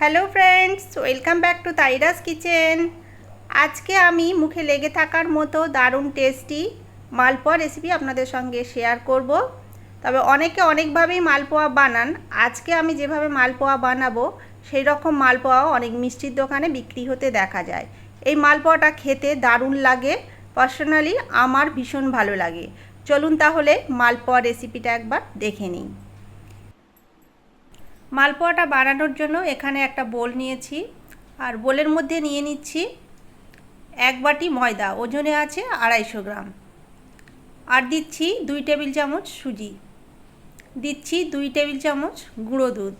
Hello friends, welcome back to তাইরাস kitchen. আজকে আমি মুখে লেগে থাকার মতো দারুণ টেস্টি মালপোয়া রেসিপি আপনাদের সঙ্গে শেয়ার করব। তবে অনেকে অনেকভাবেই মালপোয়া বানান। আজকে আমি যেভাবে মালপোয়া বানাবো সেই রকম মালপোয়াও অনেক মিষ্টির দোকানে বিক্রি হতে দেখা যায়। এই মালপোয়াটা খেতে দারুণ লাগে, পার্সোনালি আমার ভীষণ ভালো লাগে। চলুন তাহলে মালপোয়া রেসিপিটা একবার দেখে নিই। মালপোয়াটা বানানোর জন্য এখানে একটা বোল নিয়েছি, আর বোলের মধ্যে নিয়ে নিচ্ছি 1 বাটি ময়দা, ওজনে আছে 250 গ্রাম। আর দিচ্ছি 2 টেবিল চামচ সুজি, দিচ্ছি 2 টেবিল চামচ গুঁড়ো দুধ।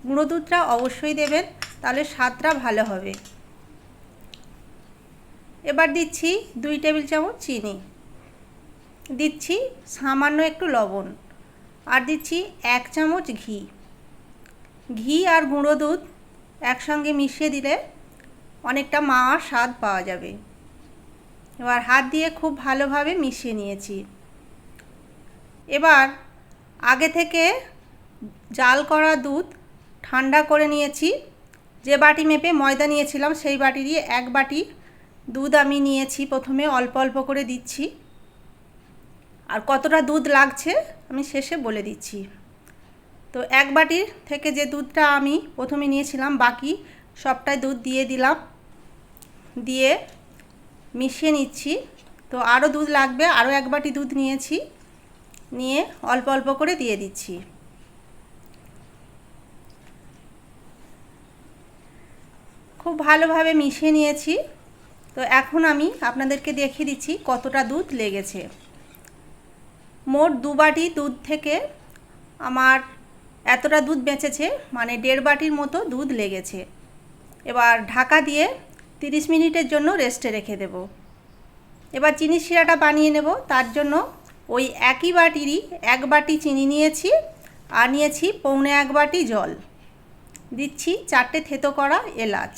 গুঁড়ো দুধটা অবশ্যই দেবেন, তাহলে স্বাদটা ভালো হবে। এবার দিচ্ছি 2 টেবিল চামচ চিনি, দিচ্ছি সামান্য একটু লবণ, আর দিচ্ছি 1 চামচ ঘি। ঘি আর গুঁড়ো দুধ একসঙ্গে মিশিয়ে দিলে অনেকটা মাওয়ার স্বাদ পাওয়া যাবে। এবার হাত দিয়ে খুব ভালোভাবে মিশিয়ে নিয়েছি। এবার আগে থেকে জাল করা দুধ ঠান্ডা করে নিয়েছি। যে বাটি মেপে ময়দা নিয়েছিলাম সেই বাটিরই 1 বাটি দুধ আমি নিয়েছি। প্রথমে অল্প অল্প করে দিচ্ছি, আর কতটা দুধ লাগছে আমি শেষে বলে দিচ্ছি। তো 1 বাটির থেকে যে দুধটা আমি প্রথমে নিয়েছিলাম, বাকি সবটাই দুধ দিয়ে দিলাম, দিয়ে মিশিয়ে নিচ্ছি। তো আরও দুধ লাগবে, আরও 1 বাটি দুধ নিয়েছি, নিয়ে অল্প অল্প করে দিয়ে দিচ্ছি। খুব ভালোভাবে মিশিয়ে নিয়েছি। তো এখন আমি আপনাদেরকে দেখিয়ে দিচ্ছি কতটা দুধ লেগেছে। মোট 2 বাটি দুধ থেকে আমার এতটা দুধ বেঁচেছে, মানে 1.5 বাটির মতো দুধ লেগেছে। এবার ঢাকা দিয়ে 30 মিনিটের জন্য রেস্টে রেখে দেব। এবার চিনির শিরাটা বানিয়ে নেব। তার জন্য ওই একই বাটিরই 1 বাটি চিনি নিয়েছি, আর নিয়েছি 1.25 বাটি জল। দিচ্ছি 4টে থেতো করা এলাচ,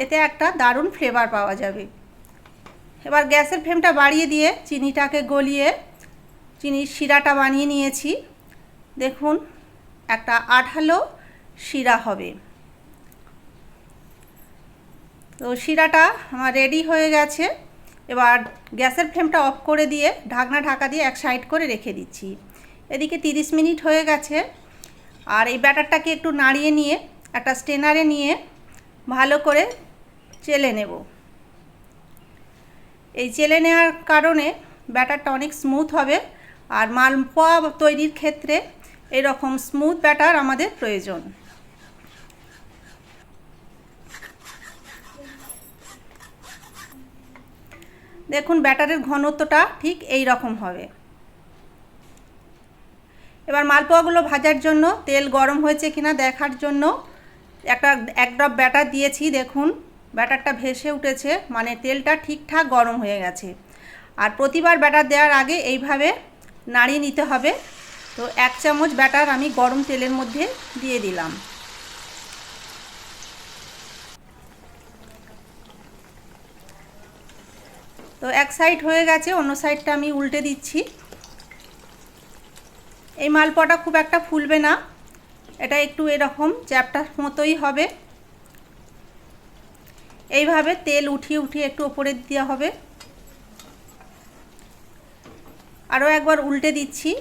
এতে একটা দারুণ ফ্লেভার পাওয়া যাবে। এবার গ্যাসের ফ্লেমটা বাড়িয়ে দিয়ে চিনিটাকে গলিয়ে চিনির শিরাটা বানিয়ে নিয়েছি। দেখুন একটা আঠালো শিরা হবে। তো শিরাটা আমার রেডি হয়ে গেছে। এবার গ্যাসের ফ্লেমটা অফ করে দিয়ে ঢাকা দিয়ে এক সাইড করে রেখে দিচ্ছি। এদিকে 30 মিনিট হয়ে গেছে। আর এই ব্যাটারটাকে একটু নাড়িয়ে নিয়ে একটা স্ট্রেনারে নিয়ে ভালো করে চেলে নেব। এই চেলে নেওয়ার কারণে ব্যাটারটা অনেক স্মুথ হবে, আর মালপোয়া তৈরির ক্ষেত্রে এরকম স্মুথ ব্যাটার আমাদের প্রয়োজন। দেখুন ব্যাটারের ঘনত্বটা ঠিক এই রকম হবে। এবার মালপোয়াগুলো ভাজার জন্য তেল গরম হয়েছে কিনা দেখার জন্য এক ড্রপ ব্যাটার দিয়েছি। দেখুন ব্যাটারটা ভেসে উঠেছে, মানে তেলটা ঠিকঠাক গরম হয়ে গেছে। আর প্রতিবার ব্যাটার দেওয়ার আগে এইভাবে নাড়িয়ে নিতে হবে। তো 1 চামচ ব্যাটার আমি গরম তেলের মধ্যে দিয়ে দিলাম। তো এক সাইড হয়ে গেছে, অন্য সাইডটা আমি উল্টে দিচ্ছি। এই মালপোয়াটা খুব একটা ফুলবে না, এটা একটু এরকম চ্যাপটার মতোই হবে। এইভাবে তেল উঠিয়ে উঠিয়ে একটু ওপরে দেওয়া হবে। আরও একবার উল্টে দিচ্ছি।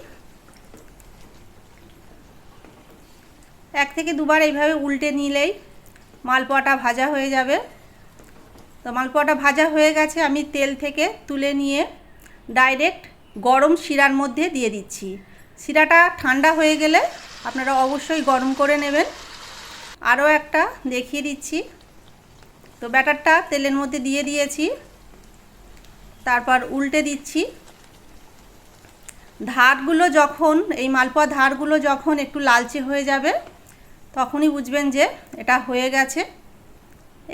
1 থেকে 2 বার এইভাবে উল্টে নিলেই মালপোয়াটা ভাজা হয়ে যাবে। তো মালপোয়াটা ভাজা হয়ে গেছে, আমি তেল থেকে তুলে নিয়ে ডাইরেক্ট গরম শিরার মধ্যে দিয়ে দিচ্ছি। শিরাটা ঠান্ডা হয়ে গেলে আপনারা অবশ্যই গরম করে নেবেন। আরও একটা দেখিয়ে দিচ্ছি। তো ব্যাটারটা তেলের মধ্যে দিয়ে দিয়েছি, তারপর উল্টে দিচ্ছি। ধারগুলো যখন এই মালপোয়া ধারগুলো যখন একটু লালচে হয়ে যাবে তখনই বুঝবেন যে এটা হয়ে গেছে।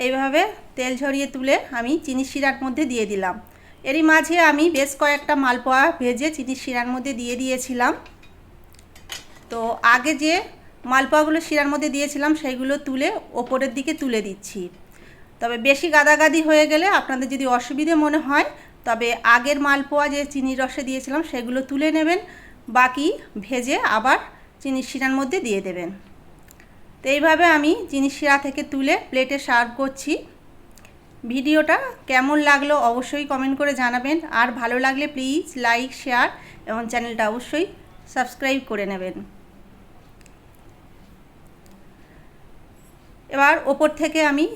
এইভাবে তেল ঝরিয়ে তুলে আমি চিনির শিরার মধ্যে দিয়ে দিলাম। এরই মাঝে আমি বেশ কয়েকটা মালপোয়া ভেজে চিনির শিরার মধ্যে দিয়ে দিয়েছিলাম। তো আগে যে মালপোয়াগুলো শিরার মধ্যে দিয়েছিলাম সেইগুলো তুলে ওপরের দিকে তুলে দিচ্ছি। তবে বেশি গাদাগাদি হয়ে গেলে আপনাদের যদি অসুবিধে মনে হয়, তবে আগের মালপোয়া যে চিনির রসে দিয়েছিলাম সেগুলো তুলে নেবেন, বাকি ভেজে আবার চিনির শিরার মধ্যে দিয়ে দেবেন। তো এইভাবে আমি চিনির শিরা থেকে তুলে প্লেটে সার্ভ করছি। ভিডিওটা কেমন লাগলো অবশ্যই কমেন্ট করে জানাবেন, আর ভালো লাগলে প্লিজ লাইক, শেয়ার এবং চ্যানেলটা অবশ্যই সাবস্ক্রাইব করে নেবেন। এবার ওপর থেকে আমি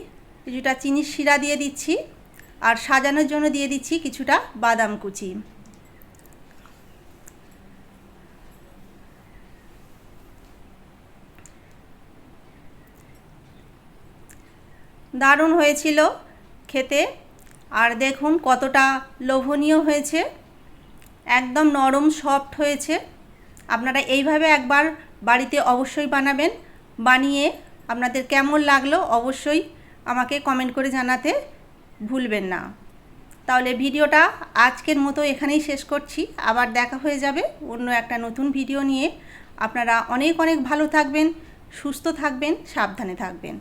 কিছুটা চিনির শিরা দিয়ে দিচ্ছি, আর সাজানোর জন্য দিয়ে দিচ্ছি কিছুটা বাদাম কুচি। দারুণ হয়েছিল খেতে, আর দেখুন কতটা লোভনীয় হয়েছে, একদম নরম সফট হয়েছে। আপনারা এইভাবে একবার বাড়িতে অবশ্যই বানাবেন, বানিয়ে আপনাদের কেমন লাগলো অবশ্যই আমাকে কমেন্ট করে জানাতে ভুলবেন না। তাহলে ভিডিওটা আজকের মতো এখানেই শেষ করছি, আবার দেখা হয়ে যাবে অন্য একটা নতুন ভিডিও নিয়ে। আপনারা অনেক অনেক ভালো থাকবেন, সুস্থ থাকবেন, সাবধানে থাকবেন।